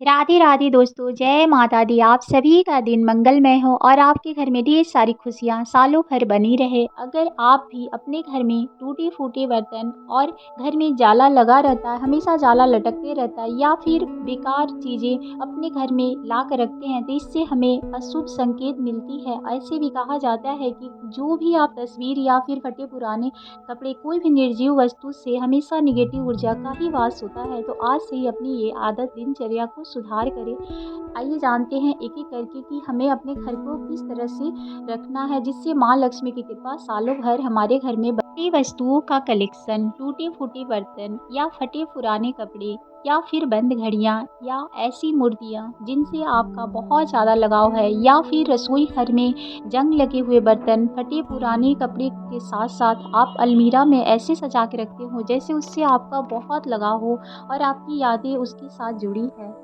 राधे राधे दोस्तों, जय माता दी। आप सभी का दिन मंगलमय हो और आपके घर में ढेर सारी खुशियाँ सालों भर बनी रहे। अगर आप भी अपने घर में टूटे फूटे बर्तन और घर में जाला लगा रहता है, हमेशा जाला लटकते रहता है, या फिर बेकार चीज़ें अपने घर में ला कर रखते हैं, तो इससे हमें अशुभ संकेत मिलती है। ऐसे भी कहा जाता है कि जो भी आप तस्वीर या फिर फटे पुराने कपड़े, कोई भी निर्जीव वस्तु से हमेशा निगेटिव ऊर्जा का ही वास होता है। तो आज से ही अपनी ये आदत दिनचर्या को सुधार करें। आइए जानते हैं एक-एक करके कि हमें अपने घर को किस तरह से रखना है, जिससे माँ लक्ष्मी की कृपा सालों भर हमारे घर में बनी। वस्तुओं का कलेक्शन, टूटे-फूटे बर्तन या फटे पुराने कपड़े या फिर बंद घड़ियाँ या ऐसी मूर्तियाँ जिनसे आपका बहुत ज़्यादा लगाव है, या फिर रसोई घर में जंग लगे हुए बर्तन, फटे पुराने कपड़े के साथ-साथ आप अलमीरा में ऐसे सजा के रखते हो जैसे उससे आपका बहुत लगाव हो और आपकी यादें उसके साथ जुड़ी है।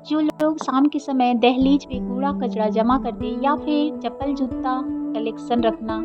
जो लोग शाम के समय दहलीज पे कूड़ा-कचरा जमा करते हैं, या फिर चप्पल-जूता कलेक्शन रखना,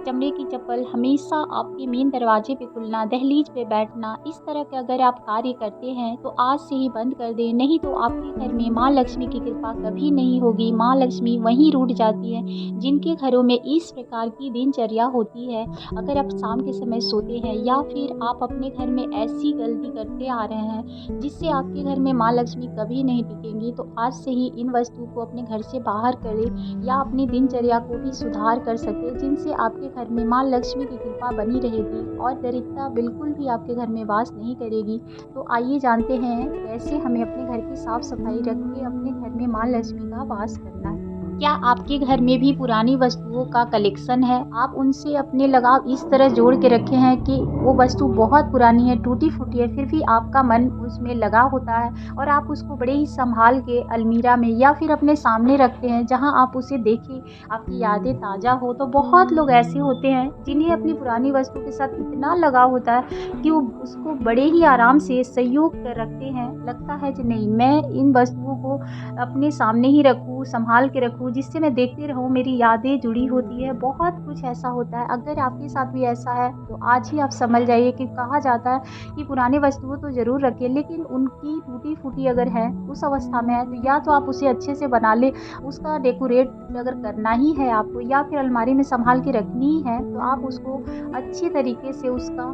चमड़े की चप्पल हमेशा आपके मेन दरवाजे पे खुलना, दहलीज पे बैठना, इस तरह के अगर आप कार्य करते हैं तो आज से ही बंद कर दें, नहीं तो आपके घर में माँ लक्ष्मी की कृपा कभी नहीं होगी। माँ लक्ष्मी वहीं रूठ जाती है जिनके घरों में इस प्रकार की दिनचर्या होती है। अगर आप शाम के समय सोते हैं या फिर आप अपने घर में ऐसी गलती करते आ रहे हैं जिससे आपके घर में माँ लक्ष्मी कभी नहीं टिकेंगी, तो आज से ही इन वस्तुओं को अपने घर से बाहर करें या अपनी दिनचर्या को भी सुधार कर सकें, जिनसे आपके घर में माँ लक्ष्मी की कृपा बनी रहेगी और दरिद्रता बिल्कुल भी आपके घर में वास नहीं करेगी। तो आइए जानते हैं कैसे हमें अपने घर की साफ सफाई रख के अपने घर में माँ लक्ष्मी का वास करना है। क्या आपके घर में भी पुरानी वस्तुओं का कलेक्शन है? आप उनसे अपने लगाव इस तरह जोड़ के रखे हैं कि वो वस्तु बहुत पुरानी है, टूटी-फूटी है, फिर भी आपका मन उसमें लगा होता है और आप उसको बड़े ही सँभाल के अलमीरा में या फिर अपने सामने रखते हैं, जहाँ आप उसे देखें, आपकी यादें ताज़ा हो। तो बहुत लोग ऐसे होते हैं जिन्हें अपनी पुरानी वस्तु के साथ इतना लगाव होता है कि वो उसको बड़े ही आराम से संयोग कर रखते हैं। लगता है कि नहीं, मैं इन वस्तुओं को अपने सामने ही रखूँ, सँभाल के रखूँ, जिससे मैं देखती रहूँ, मेरी यादें जुड़ी होती है। बहुत कुछ ऐसा होता है। अगर आपके साथ भी ऐसा है तो आज ही आप समझ जाइए कि कहा जाता है कि पुरानी वस्तुओं तो ज़रूर रखें, लेकिन उनकी टूटी-फूटी अगर है, उस अवस्था में है, तो या तो आप उसे अच्छे से बना लें, उसका डेकोरेट अगर करना ही है आपको, या फिर अलमारी में सँभाल के रखनी ही है, तो आप उसको अच्छी तरीके से उसका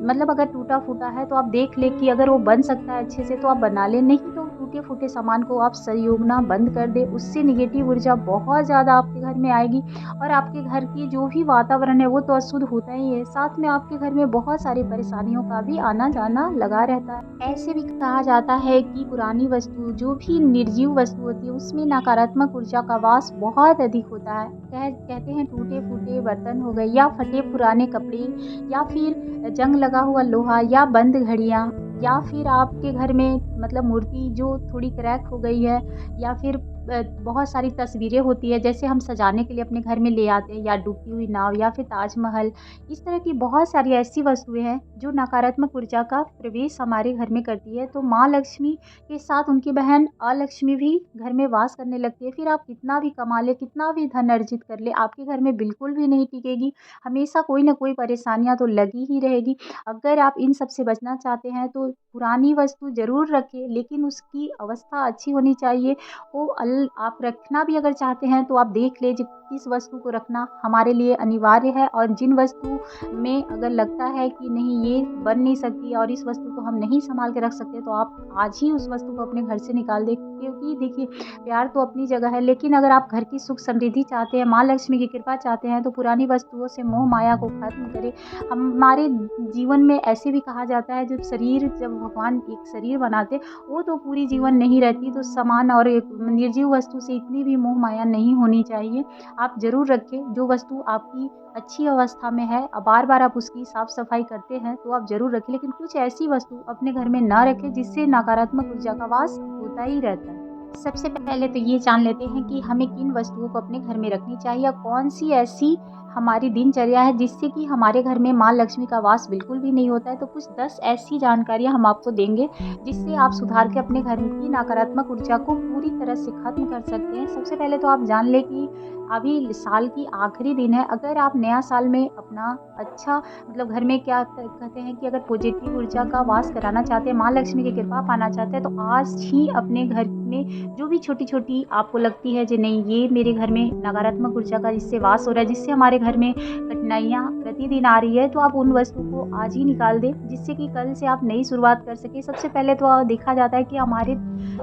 मतलब अगर टूटा-फूटा है तो आप देख लें कि अगर वो बन सकता है अच्छे से तो आप बना लें, नहीं तो टूटे-फूटे सामान को आप संयोगना बंद कर दें। उससे नेगेटिव ऊर्जा बहुत ज़्यादा आपके घर में आएगी और आपके घर की जो भी वातावरण है वो तो अशुद्ध होता ही है। साथ में आपके घर में बहुत सारी परेशानियों का भी आना-जाना लगा रहता है। ऐसे भी कहा जाता है कि पुरानी वस्तु, जो भी निर्जीव वस्तु होती है, उसमें नकारात्मक ऊर्जा का वास बहुत अधिक होता है। कहते हैं टूटे-फूटे बर्तन हो गए या फटे पुराने कपड़े या फिर जंग लगा हुआ लोहा या बंद घड़ियाँ, या फिर आपके घर में मतलब मूर्ति जो थोड़ी क्रैक हो गई है, या फिर बहुत सारी तस्वीरें होती है जैसे हम सजाने के लिए अपने घर में ले आते हैं, या डूबती हुई नाव या फिर ताजमहल। इस तरह की बहुत सारी ऐसी वस्तुएं हैं जो नकारात्मक ऊर्जा का प्रवेश हमारे घर में करती है। तो माँ लक्ष्मी के साथ उनकी बहन अलक्ष्मी भी घर में वास करने लगती है। फिर आप कितना भी कमा ले, कितना भी धन अर्जित कर ले, आपके घर में बिल्कुल भी नहीं टिकेगी। हमेशा कोई ना कोई परेशानियाँ तो लगी ही रहेगी। अगर आप इन सब से बचना चाहते हैं तो पुरानी वस्तु ज़रूर रखें, लेकिन उसकी अवस्था अच्छी होनी चाहिए। वो आप रखना भी अगर चाहते हैं तो आप देख लें किस वस्तु को रखना हमारे लिए अनिवार्य है, और जिन वस्तु में अगर लगता है कि नहीं ये बन नहीं सकती और इस वस्तु को हम नहीं संभाल के रख सकते, तो आप आज ही उस वस्तु को अपने घर से निकाल दें। क्योंकि देखिए, प्यार तो अपनी जगह है, लेकिन अगर आप घर की सुख समृद्धि चाहते हैं, माँ लक्ष्मी की कृपा चाहते हैं, तो पुरानी वस्तुओं से मोह माया को खत्म करें। हमारे जीवन में ऐसे भी कहा जाता है, जब भगवान एक शरीर बनाते, वो तो पूरी जीवन नहीं रहती, तो समान और एक निर्जीव वस्तु से इतनी भी मोह माया नहीं होनी चाहिए। आप ज़रूर रखें जो वस्तु आपकी अच्छी अवस्था में है, बार-बार आप उसकी साफ-सफाई करते हैं तो आप ज़रूर रखें, लेकिन कुछ ऐसी वस्तु अपने घर में ना रखें जिससे नकारात्मक ऊर्जा का वास होता ही रहता है। सबसे पहले तो ये जान लेते हैं कि हमें किन वस्तुओं को अपने घर में रखनी चाहिए, या कौन-सी ऐसी हमारी दिनचर्या है जिससे कि हमारे घर में माँ लक्ष्मी का वास बिल्कुल भी नहीं होता है। तो कुछ 10 ऐसी जानकारियाँ हम आपको देंगे जिससे आप सुधार के अपने घर की नकारात्मक ऊर्जा को पूरी तरह से खत्म कर सकते हैं। सबसे पहले तो आप जान लें कि अभी साल की आखिरी दिन है। अगर आप नया साल में अपना अच्छा मतलब घर में क्या कहते हैं कि अगर पॉजिटिव ऊर्जा का वास कराना चाहते हैं, माँ लक्ष्मी की कृपा पाना चाहते हैं, तो आज ही अपने घर उसमें जो भी छोटी-छोटी आपको लगती है कि नहीं ये मेरे घर में नकारात्मक ऊर्जा का जिससे वास हो रहा है, जिससे हमारे घर में कठिनाइयाँ प्रतिदिन आ रही है, तो आप उन वस्तु को आज ही निकाल दें, जिससे कि कल से आप नई शुरुआत कर सकें। सबसे पहले तो देखा जाता है कि हमारे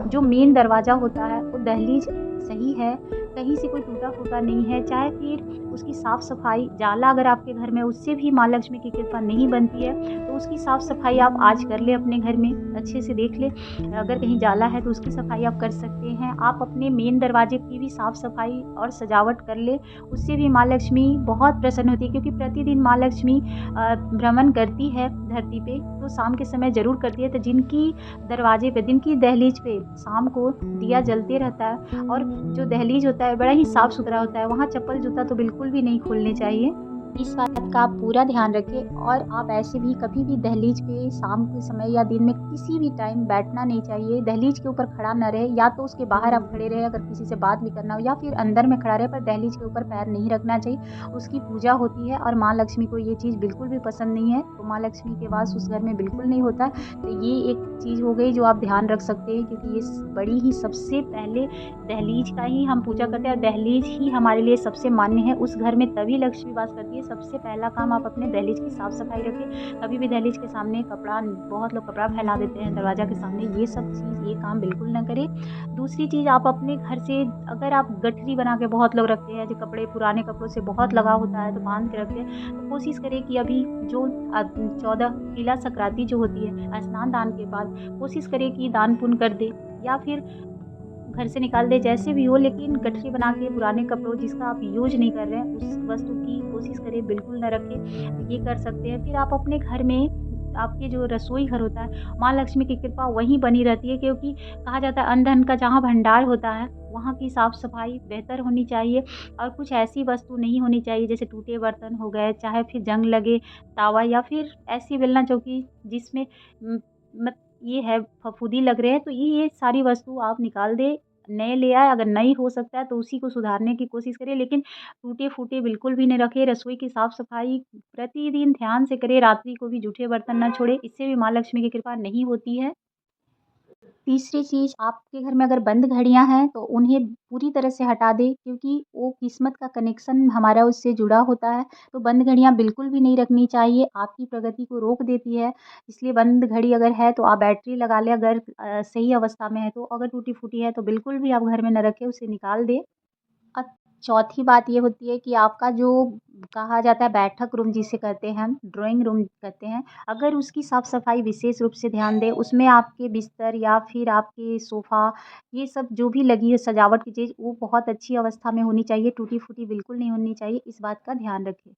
जो मेन दरवाज़ा होता है, वो दहलीज सही है, कहीं से कोई टूटा-फूटा नहीं है, चाहे फिर उसकी साफ-सफाई जाला अगर आपके घर में उससे भी माँ लक्ष्मी की कृपा नहीं बनती है, तो उसकी साफ-सफाई आप आज कर लें अपने घर में, अच्छे से देख लें। अगर कहीं जाला है तो उसकी सफाई आप कर सकते हैं। आप अपने मेन दरवाजे की भी साफ-सफाई और सजावट कर लें, उससे भी माँ लक्ष्मी बहुत प्रसन्न होती है, क्योंकि प्रतिदिन माँ लक्ष्मी भ्रमण करती है धरती पे, तो शाम के समय ज़रूर करती है। तो जिनकी दरवाजे पे, जिनकी दहलीज पे शाम को दिया जलते रहता है और जो दहलीज होता है बड़ा ही साफ-सुथरा होता है, वहाँ चप्पल-जूता तो बिल्कुल भी नहीं खोलने चाहिए। इस बात का आप पूरा ध्यान रखें और आप ऐसे भी कभी भी दहलीज पे शाम के समय या दिन में किसी भी टाइम बैठना नहीं चाहिए। दहलीज के ऊपर खड़ा ना रहे, या तो उसके बाहर आप खड़े रहें अगर किसी से बात भी करना हो, या फिर अंदर में खड़ा रहे, पर दहलीज के ऊपर पैर नहीं रखना चाहिए। उसकी पूजा होती है और माँ लक्ष्मी को ये चीज़ बिल्कुल भी पसंद नहीं है, तो माँ लक्ष्मी के वास उस घर में बिल्कुल नहीं होता। तो ये एक चीज़ हो गई जो आप ध्यान रख सकते हैं, क्योंकि ये बड़ी ही सबसे पहले दहलीज का ही हम पूजा करते हैं और दहलीज ही हमारे लिए सबसे मान्य है। उस घर में तभी लक्ष्मी वास करती है। सबसे पहला काम आप अपने दहलीज की साफ-सफाई रखें। कभी भी दहलीज के सामने कपड़ा, बहुत लोग कपड़ा फैला देते हैं दरवाज़ा के सामने, ये सब चीज़, ये काम बिल्कुल ना करें। दूसरी चीज़, आप अपने घर से अगर आप गठरी बना के, बहुत लोग रखते हैं जो कपड़े, पुराने कपड़ों से बहुत लगाव होता है तो बाँध के रखते हैं, तो कोशिश करें कि अभी जो 14 तिला संक्रांति जो होती है, स्नान दान के बाद कोशिश करें कि दान पुण्य कर दें, या फिर घर से निकाल दें, जैसे भी हो, लेकिन गठरी बना के पुराने कपड़ों जिसका आप यूज़ नहीं कर रहे हैं, उस वस्तु की कोशिश करें बिल्कुल ना रखें। ये कर सकते हैं। फिर आप अपने घर में, आपके जो रसोई घर होता है, माँ लक्ष्मी की कृपा वहीं बनी रहती है, क्योंकि कहा जाता है अन्न धन का जहाँ भंडार होता है, वहाँ की साफ-सफाई बेहतर होनी चाहिए और कुछ ऐसी वस्तु नहीं होनी चाहिए जैसे टूटे बर्तन हो गए, चाहे फिर जंग लगे तावा, या फिर ऐसी बेलना चौकी जिसमें मत ये है फफूंदी लग रहे हैं, तो ये सारी वस्तु आप निकाल दें, नए ले आएँ। अगर नहीं हो सकता है तो उसी को सुधारने की कोशिश करें, लेकिन टूटे-फूटे बिल्कुल भी नहीं रखें। रसोई की साफ-सफाई प्रतिदिन ध्यान से करें, रात्रि को भी जूठे बर्तन ना छोड़ें, इससे भी माँ लक्ष्मी की कृपा नहीं होती है। तीसरी चीज़, आपके घर में अगर बंद घड़ियाँ हैं तो उन्हें पूरी तरह से हटा दें, क्योंकि वो किस्मत का कनेक्शन हमारा उससे जुड़ा होता है। तो बंद घड़ियाँ बिल्कुल भी नहीं रखनी चाहिए, आपकी प्रगति को रोक देती है। इसलिए बंद घड़ी अगर है तो आप बैटरी लगा लें, अगर सही अवस्था में है तो। अगर टूटी-फूटी है तो बिल्कुल भी आप घर में ना रखें, उसे निकाल दें। अ, चौथी बात ये होती है कि आपका जो कहा जाता है बैठक रूम जिसे कहते हैं हम, ड्राइंग रूम कहते हैं, अगर उसकी साफ-सफाई विशेष रूप से ध्यान दें, उसमें आपके बिस्तर या फिर आपके सोफ़ा, ये सब जो भी लगी है सजावट की चीज़, वो बहुत अच्छी अवस्था में होनी चाहिए, टूटी-फूटी बिल्कुल नहीं होनी चाहिए, इस बात का ध्यान रखें।